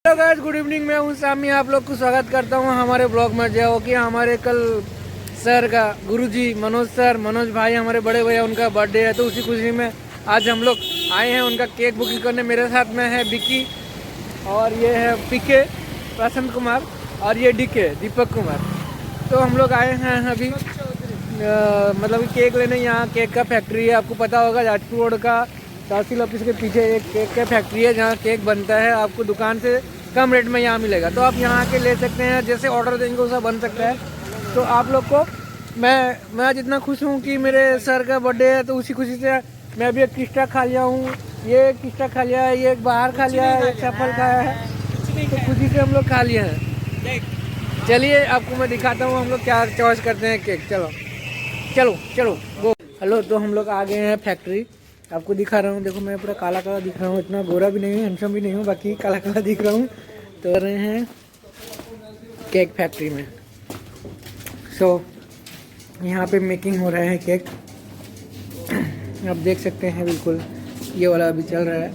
Hello guys, good evening. मैं हूं सामी, आप लोग को स्वागत करता हूं हमारे ब्लॉग में। जो कि हमारे कल सर का गुरुजी मनोज भाई हमारे बड़े भैया उनका बर्थडे है, तो उसी खुशी में आज हम लोग आए हैं उनका केक बुकिंग करने। मेरे साथ में है विकी और ये है पीके प्रसन्न कुमार और ये डीके दीपक कुमार। तो हम लोग आए हैं अभी मतलब केक लेने। यहाँ केक का फैक्ट्री है, आपको पता होगा जाजपुर रोड का तहसील ऑफिस के पीछे एक केक का फैक्ट्री है जहाँ केक बनता है। आपको दुकान से कम रेट में यहाँ मिलेगा, तो आप यहाँ आके ले सकते हैं। जैसे ऑर्डर देंगे वैसा बन सकता है। तो आप लोग को मैं आज इतना खुश हूँ कि मेरे सर का बर्थडे है, तो उसी खुशी से मैं भी एक किस्टा खा लिया हूँ, ये किस्टा खा लिया है, ये एक बाहर खा लिया है, एक सफल खाया है, तो खुशी से हम लोग खा लिए हैं। चलिए आपको मैं दिखाता हूँ हम लोग क्या चॉइस करते हैं केक। चलो चलो चलो गो। हेलो, तो हम लोग आ गए हैं फैक्ट्री। आपको दिखा रहा हूँ, देखो मैं पूरा काला काला दिख रहा हूँ, इतना गोरा भी नहीं हूँ, हैंडसम भी नहीं हूँ, बाकी काला काला दिख रहा हूँ। तो रहे हैं केक फैक्ट्री में। सो यहाँ पे मेकिंग हो रहा है केक, आप देख सकते हैं। बिल्कुल ये वाला अभी चल रहा है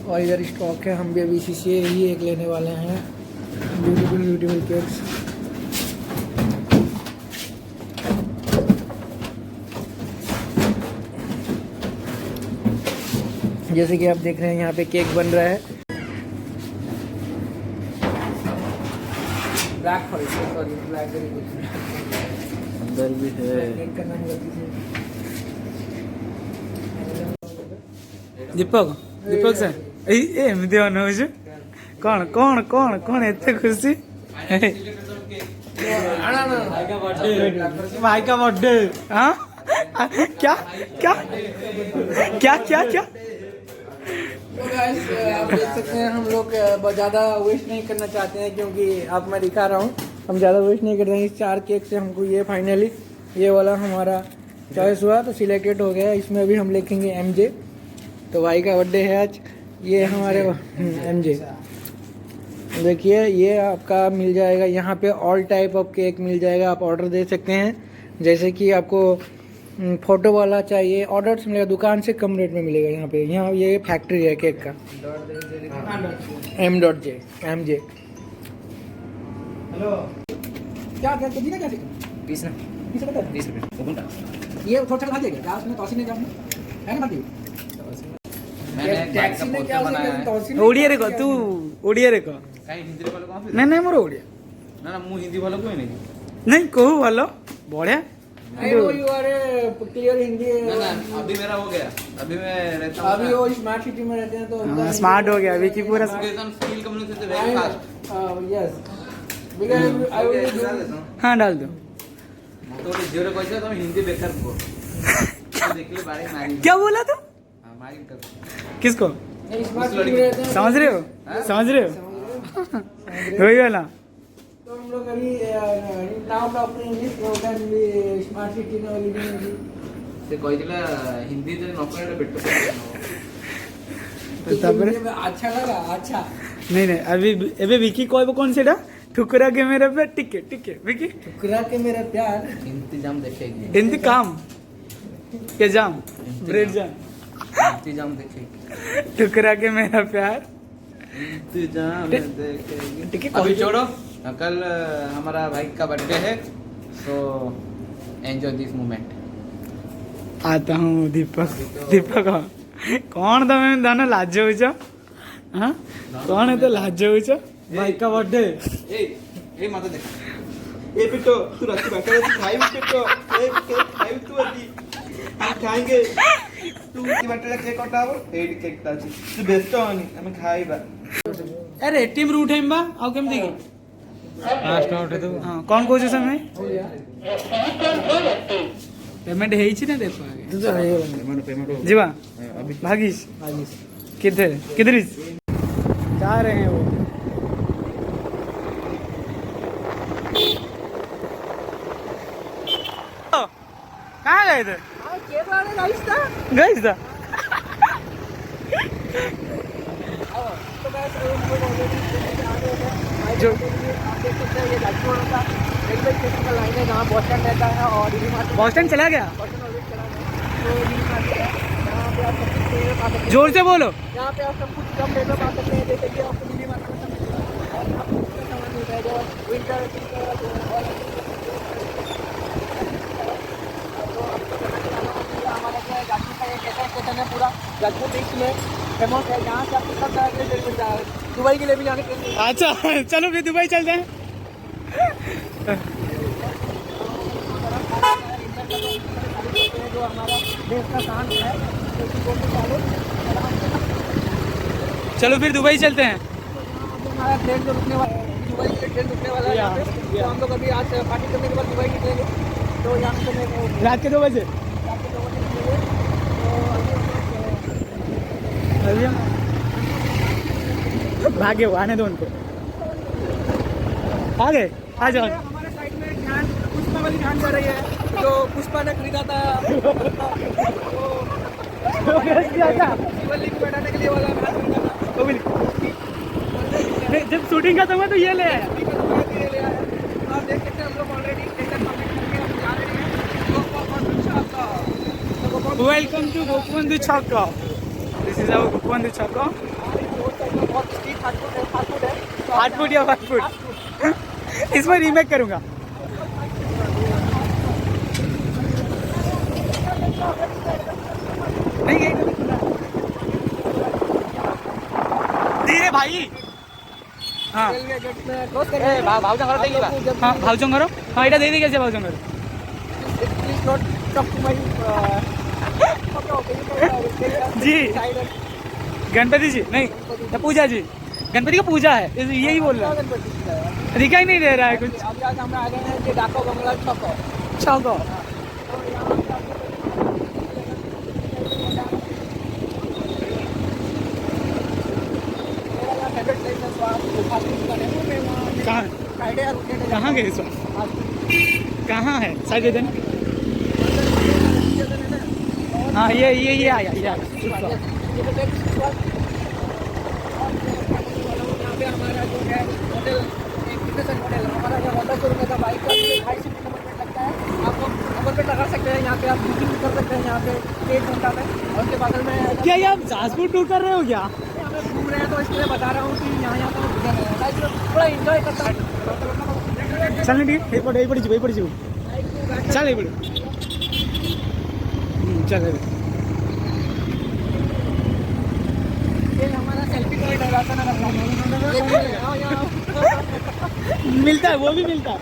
और इधर स्टॉक है। हम भी अभी इसी से ही एक लेने वाले हैं। Beautiful beautiful cakes. जैसे कि आप देख रहे हैं यहाँ पे केक बन रहा है। ब्लैक फॉरेस्ट, सॉरी ब्लैकबेरी अंदर भी है। केक का नाम दीपक सर एमती अनु कौन कौन कौन कौन एते खुशी भाई का बर्थडे। हाँ क्या क्या क्या क्या क्या तो गाइस आप देख सकते हैं हम लोग ज़्यादा वेस्ट नहीं करना चाहते हैं, क्योंकि आप मैं दिखा रहा हूँ हम ज़्यादा वेस्ट नहीं कर रहे हैं। इस 4 केक से हमको ये फाइनली ये वाला हमारा चॉइस हुआ, तो सिलेक्टेड हो गया। इसमें अभी हम लिखेंगे MJ। तो भाई का बर्थडे है आज, ये हमारे MJ। देखिए ये आपका मिल जाएगा यहाँ पे, ऑल टाइप ऑफ केक मिल जाएगा। आप ऑर्डर दे सकते हैं, जैसे कि आपको फोटो वाला चाहिए ऑर्डर से मिलेगा, दुकान से कम रेट में मिलेगा यहाँ पे। यहाँ ये फैक्ट्री है केक का, M.J MJ। हेलो क्या क्या कितना क्या 20 रुपये 20 रुपये ये थोड़ा खा जाएगा क्या उसमें तौसी नहीं जाना है ना भाई। टैक्सी में क्या तौसी ओडिया रे को तू ओडिया रे को काई हिंदी रे बोलो कौन नहीं नहीं मोर ओडिया ना ना मु हिंदी बोलो कोई नहीं नहीं कहू भलो बढ़िया। I know you are clear Hindi. ना ना अभी मेरा हो गया, अभी मैं रहता हूं अभी वो स्मार्ट सिटी में रहते हैं तो स्मार्ट हो गया विकी पूरा। एजुकेशन स्किल कम्युनिकेशन से very fast. Yes because I will हाँ डाल दो। तो जीरो कैसे तुम हिंदी बेकार बोल देख ले बारे मारी क्या बोला तू? हां मारी कर किसको स्मार्ट सिटी में रहते हैं। समझ रहे हो समझ रहे हो वही वाला। तो हम लोग अभी नाउ टॉकिंग इंग्लिश प्रोग्राम भी स्मार्ट सिटी में लिविंग से କହିଥିଲା हिंदी जे न करे बेटर अच्छा लगा। अच्छा नहीं नहीं अभी अबे विकी कहबो कौन सेटा ठुकरा के मेरे पे टिके टिके विकी ठुकरा के मेरा प्यार इंतजाम देखेगी, इंतकाम के जाम ब्रेड जाम इंतजाम देखेगी, ठुकरा के मेरा प्यार इंतजाम देखेगी। टिके अभी छोड़ो, कल हमारा भाई का बर्थडे है, तो एंजॉय दिस मोमेंट। आता हूँ दीपक दीपक कौन तमें दाना लाज हो हाँ कौन है तो लाज हो भाई का बर्थडे। ए माता देख ए पिट्टो तू रात बैठा है, तू खाई पिट्टो ए खाई तू अभी हम खाएंगे। तू की बर्थडे केक कटाबो ए केक ताची तू व्यस्त होनी हम खाइबा। अरे टीम रूट है बा आउ केम देखी लास्ट आउट है तो हां कौन कोच समय पेमेंट है ही ना देखो आगे जीवा भागीश किधर किधर जा रहे हैं वो। कहाँ गए थे? गए था जो बॉस स्टैंड चला गया। जोर से बोलो। यहाँ पे आप सब कुछ कम रेट में पा सकते हैं, जैसे कि आपको मिनिमम स्टेशन है पूरा जाजपुर ईस्ट में फेमस है, यहाँ से आपको सब तरह के मिल जाएगा। दुबई के लिए भी जाने के लिए अच्छा चलो फिर दुबई चलते हैं। जो हमारा देश का शान है चलो फिर दुबई चलते हैं। हमारा ट्रेन जो रुकने वाला दुबई के ट्रेन रुकने वाला है यहाँ पे, तो हम लोग अभी आज पार्टी करने के बाद दुबई निकलेंगे। तो यहाँ से रात के 2 बजे अभी हम भागे वो आने दो उनको। आ गए आ जाओ। हमारे साइड में ध्यान पुष्पा वाली ध्यान कर रही है, जो पुष्पा ने खरीदा था शिवलिंग बैठाने के लिए वाला ध्यान खरीदा था। जब शूटिंग का समय तो ये ले आया। ये ले आया। आप देख सकते हैं हम लोग ऑलरेडी स्टेशन कंप्लीट करके हम जा रहे हैं। तो बहुत अच्छा आपका वेलकम टू गोपबंधु छक्का। दिस इज आवर गोपबंधु छक्का। बहुत स्ट्रीट फास्ट फूड है। फास्ट फूड या फास्ट फूड इसमें रीमेक करूंगा। नहीं धीरे भाई। हाँ भावजा घर देंगे हाँ भावचंगर हाँ এটা দিয়ে দিয়ে গেছে भावचंगर। Please not talk to my ji Ganapati ji नहीं तो पूजा जी गणपति का पूजा है यही बोल रहा है। दिखाई नहीं दे रहा है कुछ। अभी आज हम आ गए हैं कि डाको बंगला छको छक्का कहाँ गए इस वक्त कहाँ है साइड देन। हाँ ये आया ये आया। हमारा जो है होटल होटल हमारा जो होटल शुरू में था बाइक का 250 किलोमीटर लगता है। आपको नंबर पे लगा सकते हैं, यहाँ पे आप बुकिंग भी कर सकते हैं यहाँ पे 1 घंटा में। और उसके बगल में क्या ये आप जाजपुर टूर कर रहे हो क्या? हमें घूम रहे हैं तो इसलिए बता रहा हूँ कि यहाँ तो घूम रहे हैं लाइक थोड़ा इंजॉय करता है। चल नहीं ये पड़ी जीव चल ये पड़ी चल ये हमारा सेल्फी पॉइंट है राजनगर मिलता है वो भी मिलता है।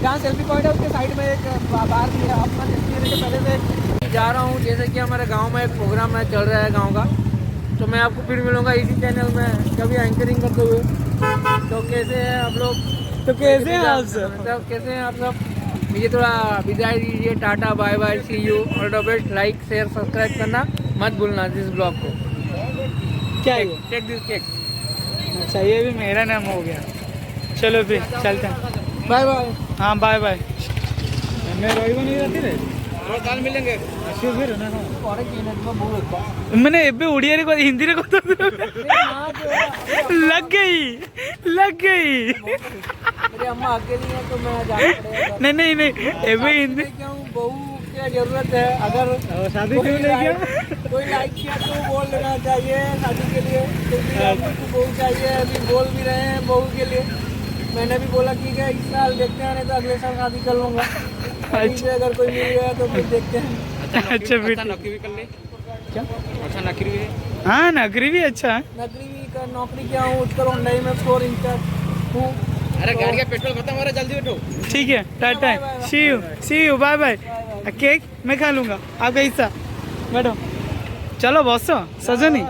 जहाँ सेल्फी पॉइंट है उसके साइड में एक बार भी है। अपना सेल्फी के पहले से जा रहा हूँ। जैसे कि हमारे गांव में एक प्रोग्राम है चल रहा है गांव का, तो मैं आपको फिर मिलूंगा इसी चैनल में कभी एंकरिंग करते हुए। तो कैसे हैं आप लोग? तो कैसे हैं आप सब? मतलब कैसे हैं आप सब? मुझे थोड़ा विदाई दीजिए। Tata bye bye see you all the best. Like share subscribe करना मत भूलना दिस ब्लॉग को। क्या है टेक दिस केक। अच्छा ये भी मेरा नाम हो गया। चलो फिर चलते हैं। Bye bye. हाँ बाय बाय। मैं रोई नहीं रहती रे और कल मिलेंगे। फिर ना और एक मिनट में बोल देता मैंने एबे उड़िया रे को हिंदी रे को लग गई मेरी अम्मा अकेली है तो मैं जाना पड़ेगा। नहीं एबे हिंदी क्यों बहू क्या जरूरत है? अगर शादी क्यों नहीं किया? कोई लाइक किया तो बोल देना चाहिए शादी के लिए, क्योंकि अम्मी को बहू चाहिए। अभी बोल भी रहे हैं बहू के लिए। मैंने भी बोला ठीक है इस साल देखते हैं, नहीं तो अगले साल शादी कर लूँगा। अगर कोई मिल गया तो फिर देखते हैं। अच्छा फिर नौकरी भी कर ले। क्या? अच्छा नौकरी भी है। हाँ नौकरी भी अच्छा है। नौकरी क्या हूँ उत्तर हुंडई में फ्लोर इंचार्ज हूँ। अरे गाड़ी का पेट्रोल खत्म हो रहा है, जल्दी बैठो। ठीक है टाटा सी यू बाय बाय। केक मैं खा लूँगा आपका हिस्सा। बैठो चलो बस सजनी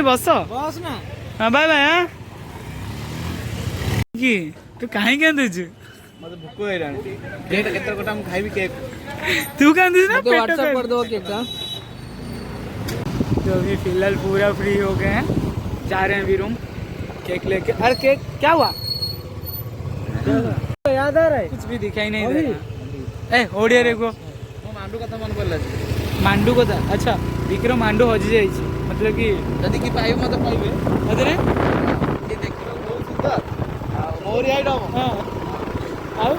बस बस ना। हाँ बाय बाय। हाँ कि तू कहीं कांदुଛୁ? मते भूख हैरान केक केतर कोटा हम खाइबी केक। तू कांदुଛୁ ना? तो व्हाट्सएप कर दो केक का। तो अभी फिलहाल पूरा फ्री हो गए हैं, जा रहे हैं अभी रूम केक लेके। अरे केक क्या हुआ? तो याद आ रहा है कुछ भी दिखाई नहीं दे रहा। ए ओडिया रे को मांडू का मन पड़ला मांडू को था। अच्छा विक्रम मांडू हजि जाइए मतलब कि जदी की पाइबे मते पाइबे अदरे ये देखिलो बहुत सुंदर मोर आइड हो। हां आओ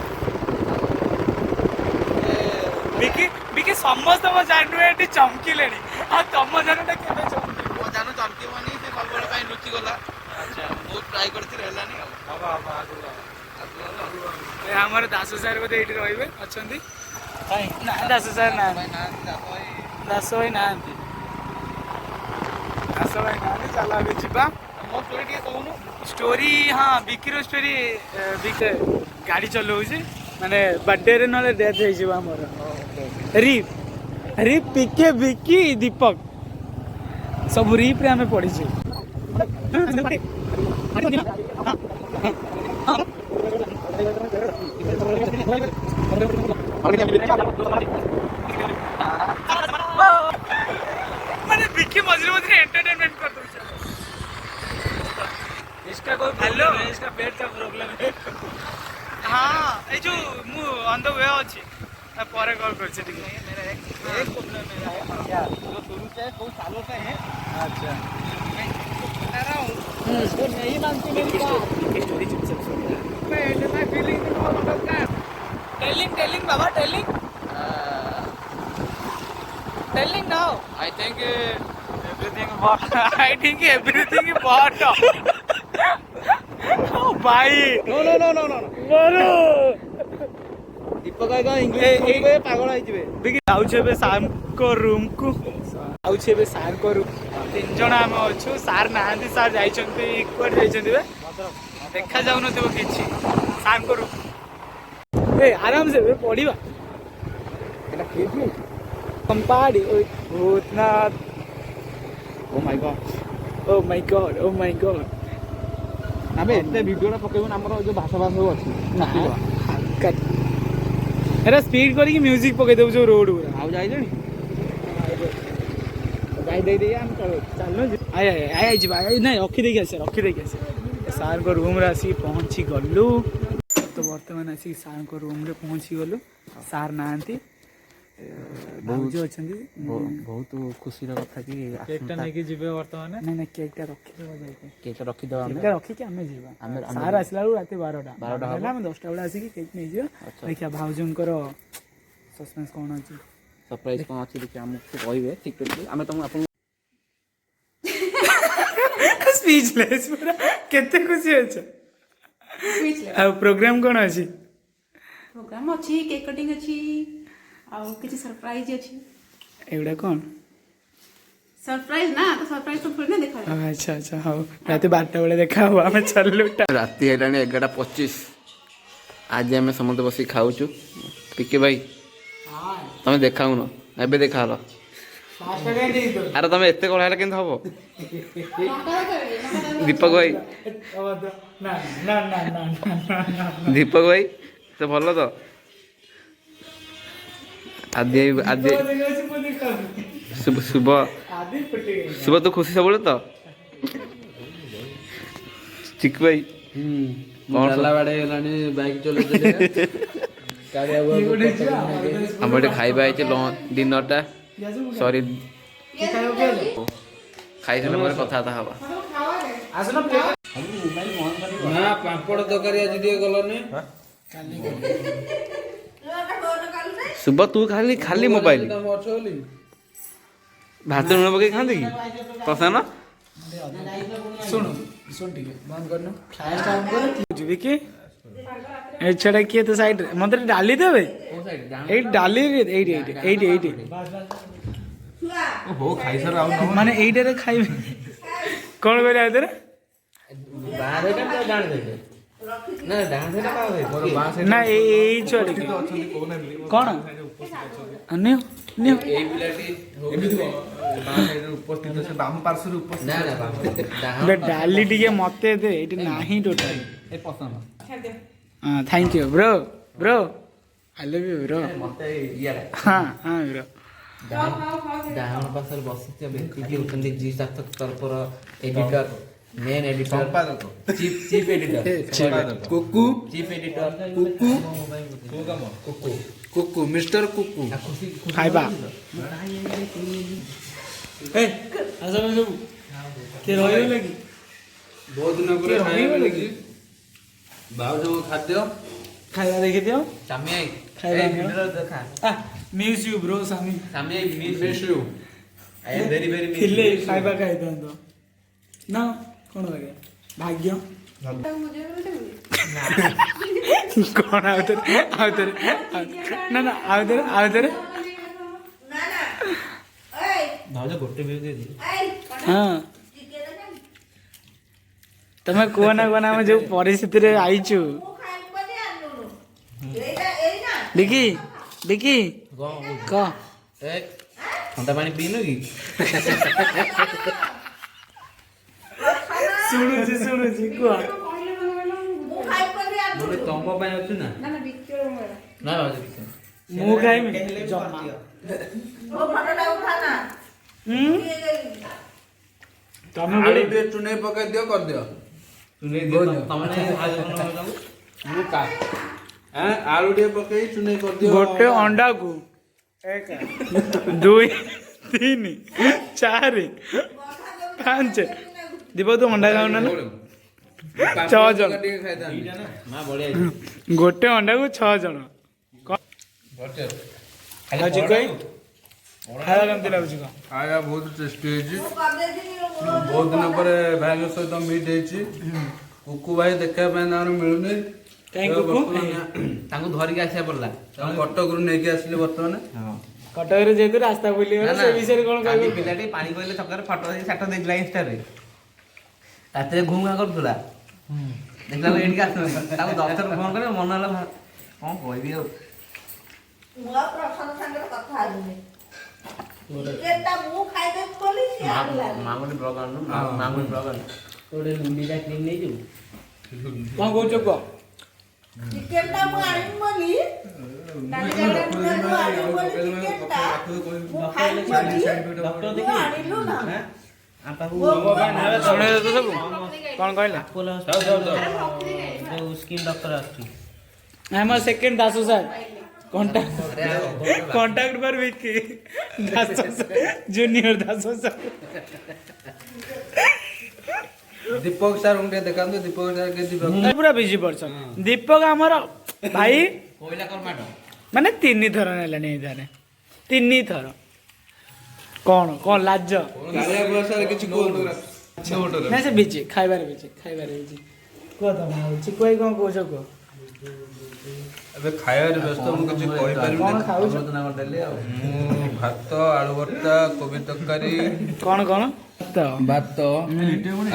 बिकी समस्त म जानू एटी चमकी लेनी आ तम जानटा केबे चमकी वो जानू चमकी बनी से बलबल पाई लुचि गला। अच्छा बहुत ट्राई करती रहला नहीं। बाबा बाबा ଆମର ଦାସ ସାର୍ ବୋଧେ ଏଇଠି ରହିବେ ଅଛନ୍ତି ନା ଦାସ ସାର୍ ନାହାନ୍ତି ଦାସ ଭାଇ ନାହାନ୍ତି ଚାଲ ଆମେ ଯିବା ମୋ ଷ୍ଟୋରି ଟିକେ କହୁନୁ। ଷ୍ଟୋରି ହଁ ବିକିର ଷ୍ଟୋରି ଗାଡ଼ି ଚଲାଉଛି ମାନେ ବାର୍ଥଡେରେ ନହେଲେ ଡେଥ୍ ହେଇଯିବ ଆମର ରିପ୍ ପିକେ ବିକି ଦୀପକ ସବୁ ରିପ୍ରେ ଆମେ ପଢ଼ିଛୁ ମାନେ ବିକି ମଝିରେ ମଝିରେ एंटरटेनमेंट कर दो इसका कोई हेलो इसका पेट का प्रॉब्लम है हाँ ए जो मु ऑन द वे अछि ପରେ କଲ୍ କରୁଛି ଟିକେ एक प्रॉब्लम मेरा है क्या जो शुरू से कोई सालों से है अच्छा मैं इसको बता रहा हूँ वो नहीं मानती मेरी बात स्टोरी चुप से मैं फीलिंग टेलिंग बाबा telling now I think everything what ओ भाई no no no no no बोलो दीपक आएगा इंग्लिश बोलबे पागल आइ जिवे बिकी आउछे बे सार को रूम को आउछे बे सार को रूम तीन जण हम अछु सार नाहंती सार जाइछंती इक्वट जाइछंती बे देखा जाउ नथिबो किछि सार को रूम ए आराम से बे पढिबा एटा केबी कंपाडी Bhootnath oh my god oh my god आबे एते वीडियोटा पकेबो हमर जो भाषा भाषा अछि ना एरा स्पीड करके म्यूजिक पके देउ जो रोड पूरा आउ जाइलेनी जाई दे दे हम चलो चलो आय जी भाई नहीं रखी देखि आसे सार को रूम रे आसी पहुंची गलु तो वर्तमान आसी सार को रूम रे पहुंची गलु सार नांती बहुत अछंती बहुत खुशी रा कथा कि केकटा नै कि जिबे वर्तमान नहीं केकटा रखी देबा जाई केकटा रखी दवा केकटा रखी के हमें जीवा सार आसला राती 12टा होला हम 10टा बेला आसी कि केक नै जियो देखिया भाउजनकर सस्पेंस कोन अछि सरप्राइज कोन अछि देखि हमकु कहबे सिक्रेटली हमें तुम अपन स्पीचलेस पूरा केते खुशी अछि आ प्रोग्राम कोन अछि प्रोग्राम अच्छी केक कटिंग अच्छी आउ किसी सरप्राइज अच्छी एवडा कोन सरप्राइज ना तो सरप्राइज तो थोड़ी ना देखा जाए अच्छा हाँ रात 12टा बेले देखा हुआ आम चलु राति हेलानी 11:25 आज आम समस्त बस खाऊचु पिके भाई तुम देखा एबे देखा हल अरे तुम एत कड़ा है केमती हम दीपक भाई दीपक भाई तो भल तो आदि आदि शुभ शुभ शुभ तो खुशी सब तो चिक भाई बाइक चले हम खाइबा डिनरटा सॉरी खाई सारे पर कथा हवा ना पापड़ तकारी आज दिए गलनी सुबह तू खाली खाली मोबाइल भात लुण पकई खाते कि पसंद सुन ठीक है बंद करना फास्ट ऑन कर जीवी के ए छड़ा किए तो साइड मतलब डाली देबे ए डाली ए हो खाई सर आउ माने एइटे रे खाइबे कोन करे आदरे बाहर का तो जान दे ना डांस का का ना ए छोड़ के कोन अन्य ए पिलाटी एमिति बाहर उपस्थित से बाम पार्श्व रे उपस्थित ना बे डाली टिके मते दे एटी नाही टोटल ए पसंद हां thank you bro I love you bro मते इया हां ब्रो डाउन पासर बसिते व्यक्ति की उतने जी सार्थक तरफर एडिटर मेन एडिटर संपादक chief editor Kuku chief editor Kuku mister Kuku खाइबा ए आसा में सब के रहियो लगी बहुत दिन करे खाइबा लगी बाउ जो खाद्य खाइबा देखि दियो सामी आई खाइबा एडिटर देखा miss you bro Sami Sami I miss you I am very very थिले खाइबा खाइ दंतो ना कोन लगे भाग्य कौन आउतरे ना ना आउतरे भाउज गोटे भी दे दी हाँ तमें कोना में जो परिस्थिति रे आइछु देखी क ठंडा पानी पीनु कि शुणुची कुआ मोरे तंब पानी अछि ना ना भाउज मु खाइमी जमा तमे आलू बोले टे चुने पकाई दियो कर दियो सुने दे तमने आज मु का हां आलू टे पकाई चुने कर दियो गोटे अंडा को 1 2 3 4 5 दीप तू अंडा खाऊ ना 6 जन ना बढ़िया गोटे अंडा को 6 जन खाऊ चिकई खाया केमती लाଗୁଛି का आया बहुत टेस्टी है बहुत दिन पर भाई सहित मीट है कुकु भाई देखा मिलूनी काई कुकु तांको धरि के आसिया पड़ला कटक रु नहीं आसिले बर्तमान कटक रे जेतु रास्ता बुली ना, से विषय कोन काली कहबो पिलाटी पानी कहले छकर फटो साटो देखला इंस्टा रे राते घुमा करथुला देखला एडी का ताको दफ्तर फोन करे मन होला कोन कहबी आ मुआ प्रश्न संगे कथा आलुनी केटा मु खाइदे बोली से आला मांगनी ब्लॉग आनु मांगनी ब्लॉग आनु तोडे लुंडीटा क्लीन नै जु कोन कहछो को चिकेनटा मु आनिन बोली काली जाले मु आनिन बोली चिकेनटा मु खाइदे बोली डॉक्टर मु आनिलु ना आपा सुने तो सब कोन कहले पोला जो स्किन डॉक्टर आछि हम सेकंड दासु सर कांटेक्ट पर विकी दासु जूनियर दासु सर दीपक सर उनके देखा दीपक सर के दीपक पूरा बिजी पर्सन दीपक हमर भाई कोइला कर माडो माने 3 थर नेलानी इधारे 3 थर कौन लाज कालिया बोला सर किछ को छोटो ना से बिजी खाइबार बिजी को त माउची कोई कोन कोछ को ଏବେ ଖାଇବାରେ ବ୍ୟସ୍ତ ମୁଁ କିଛି କହିପାରିବି କଣ ଖାଉଛ ମୁଁ ଭାତ ଆଳୁ ଭର୍ତ୍ତା କୋବି ତରକାରୀ କଣ ଭାତ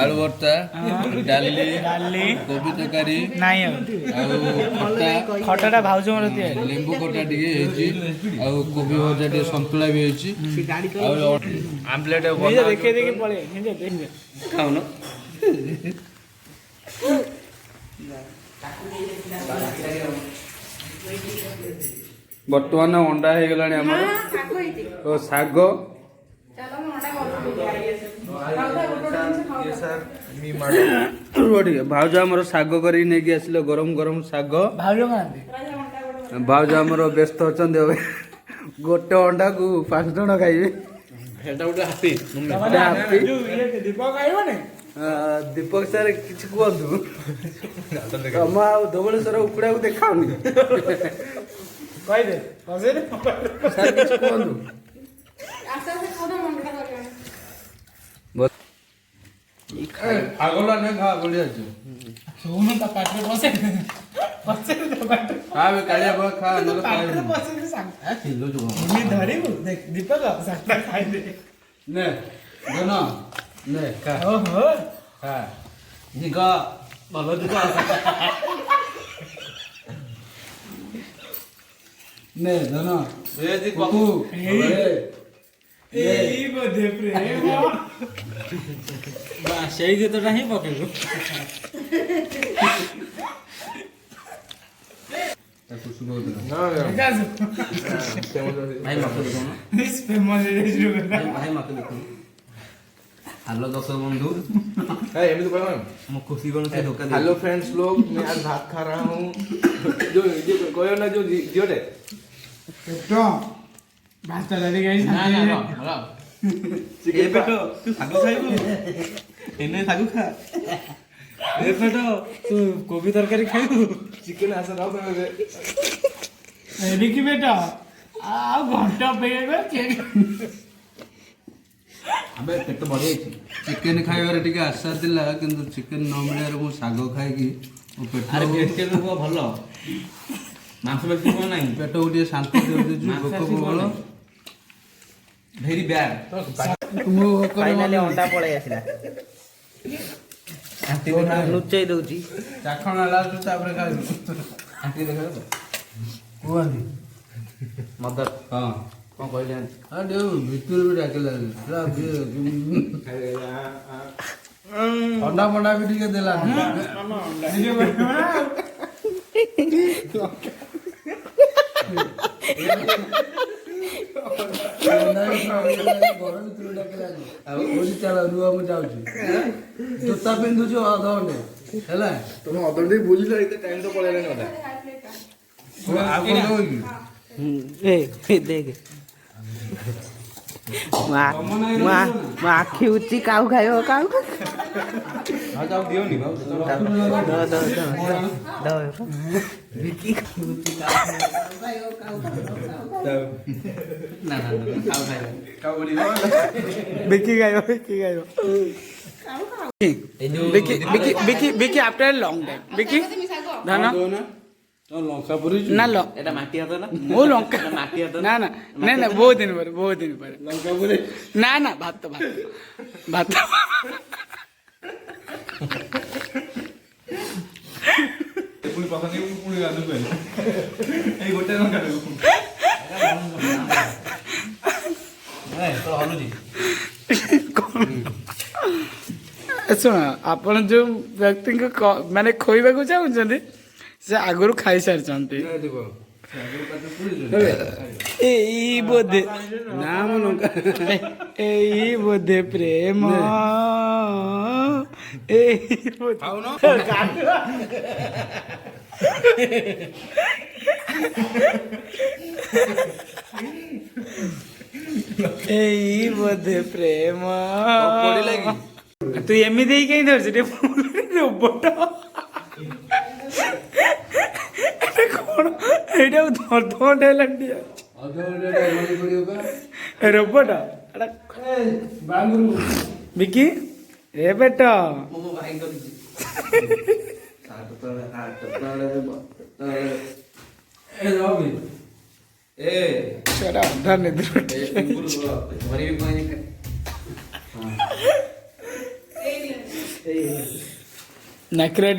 ଆଳୁ ଭର୍ତ୍ତା ଡାଲି କୋବି ତରକାରୀ ନାଇଁ ଆଉ ଖଟାଟା ଭାଉଜ ମୋର ତିଆରି ଲେମ୍ବୁ ଖଟା ଟିକେ ହେଇଛି ଆଉ କୋବି ଭଜା ଟିକେ ସନ୍ତୁଳା ବି ହେଇଛି ଆଉ ଆମ୍ଲେଟ ନିଜେ ଦେଖେଇ ଦେଖି ପଳେଇ ନିଜେ ଦେଖେ ଖାଉନ ବର୍ତ୍ତମାନ ଅଣ୍ଡା ହେଇଗଲାଣି ଆମର ଓ ଶାଗ ଭାଉଜ ଆମର ଶାଗ କରିକି ନେଇକି ଆସିଲେ ଗରମ ଗରମ ଶାଗ ଭାଉଜ ଖାଆନ୍ତି ଭାଉଜ ଆମର ବ୍ୟସ୍ତ ଅଛନ୍ତି ଏବେ ଗୋଟେ ଅଣ୍ଡାକୁ 5 ଜଣ ଖାଇବେ ହେଟା ଗୋଟେ ହାପି ଦୀପକ ଖାଇବନି ଦୀପକ ସାର୍ କିଛି କୁହନ୍ତୁ ତମ ଆଉ ଧବଳେଶ୍ୱର ଉକୁଡ଼ାକୁ ଦେଖାଉନି କହିଦେ ସାର୍ କିଛି କୁହନ୍ତୁ ଆଗଲା ନେ ଖା ବଢିଆ ଅଛି ଶୁଣୁ ତା ପାଟିରେ ବସେ ଖାବେ କାଳିଆ ବଳ ଖା ନହେଲେ ପାଟିରେ ଖାଇବୁନି ବସେନି ସାଙ୍ଗ ଚିଲ୍ଲୁ ଜୁ ଏମିତି ଧରିବୁ ଦେଖ ଦୀପକ ସାଙ୍ଗଟା ଖାଇଦେ ନେ ଧନ ନେ ଖା ଓହୋ ଖା ନିଗ ଭଲ ଜୁକ ନେ ଧନ ଏ ଦି କୁକୁ ଏଇ ବୋଧେ ପ୍ରେମ ବା ସେଇ ଗୀତଟା ହିଁ ପକେଇବୁ ତାକୁ ସୁଗଉଥିଲା ଭାଇ ମତେ ଦେଖୁନ दिस फेमस इज ଭାଇ ମତେ ଦେଖୁନ हेलो दर्शक बंधु मैं खुशी बनू से धोखा दे हेलो फ्रेंड्स लोग मैं आज भात खा रहा हूँ जो कोई ना जो जियोटे तो भात डाली गई ना ना ना हेलो ए बेटो तू सागु खाइबो एने सागु खा ए बेटो तू गोभी तरकारी खाइबू चिकन आसा रहा था एबी की बेटा आ घंटा पेगे के अबे पेट बढ़िया छी ଚିକେନ ଖାଇବାରେ ଟିକେ ଆଶା ଥିଲା କିନ୍ତୁ ଚିକେନ ନ ମିଳିବାରୁ ମୁଁ ଶାଗ ଖାଇକି ମୋ ଆରେ ପେଟ ଭେଜିଟେବଲ କଣ ଭଲ ମାଂସ ବେଶୀ କଣ ନାହିଁ ପେଟକୁ ଟିକେ ଶାନ୍ତି ଦେଉଛି ଭୋକ ପ୍ରବଳ ଭେରି ବ୍ୟାଡ୍ ମୁଁ ଭୋକରେ ଫାଇନାଲି ଅଣ୍ଡା ପଳେଇ ଆସିଲା ଆଣ୍ଟି ଦେଖା ଲୁଚେଇ ଦଉଛି ଚାଖଣ ହେଲା ତାପରେ ଖାଇବୁ ଆଣ୍ଟି ଦେଖା କୁହନ୍ତି ମଦର ହଁ କଣ କହିଲେ ଆଣ୍ଟି ହଁ ଟିକେ ଭିତରୁ ବି ଡାକିଲା ଥଣ୍ଡା ଫଣ୍ଡା ବି ଟିକେ ଦେଲାନି ଚାଲ ରୁହ ମୁଁ ଯାଉଛି ଜୋତା ପିନ୍ଧୁଛୁ ଅଧଘଣ୍ଟେ ହେଲା ତମେ ଅଧଘଣ୍ଟେ ବୁଲିଲ ଏତେ ଟାଇମ୍ ତ ପଳେଇଲାଣି ଅଧା ଆଉ କଣ ଦବ କି ଦେଖେ ଆଖି ଉଚି କାଉ ଖାଇବ କାଉ ଆଉ ତାକୁ ଦିଅନି ବାବୁ ବିକି ଖାଇବ ବିକି ଆଫ୍ଟର ଲଙ୍ଗ ଟାଇମ୍ ବିକି ଧାନ ଲଙ୍କା ପୁରୀ ନା এটা মাটি হাতে না ମୁଁ ଲଙ୍କା ମାଟି ହାତ ନା ନା ନାଇଁ ନା ବହୁତ ଦିନ ପରେ ଲଙ୍କା ପୁରୀ ନା ନା ଭାତ ପୁଣି ପସନ୍ଦ ପୁଣି ଗାଧୁ ଏଇ ଗୋଟେ ଲଙ୍କା ତ ହଲୁଛି ଶୁଣ ଆପଣ ଯୋଉ ବ୍ୟକ୍ତିଙ୍କୁ ମାନେ ଖୋଇବାକୁ ଚାହୁଁଛନ୍ତି ସେ ଆଗରୁ ଖାଇସାରିଛନ୍ତି ଏଇ ବୋଧେ ନାମ ଲଙ୍କା ଏଇ ବୋଧେ ପ୍ରେମ ଏଇ ବୋଧେ ଏଇ ବୋଧେ ପ୍ରେମ ତୁ ଏମିତି ହେଇ କାହିଁ ଧରିଛୁ ଟିକେ ରୋବଟ କଣ ଏଇଟା ଧର୍ଧମଟ ହେଲାଣି ଟିକେ ରୋବଟ ବିକି ଏ ବେଟ ମୋ ଭାଇ କରିଛି ସେଟା ଅଧା ନିଦ୍ର ନାକରେ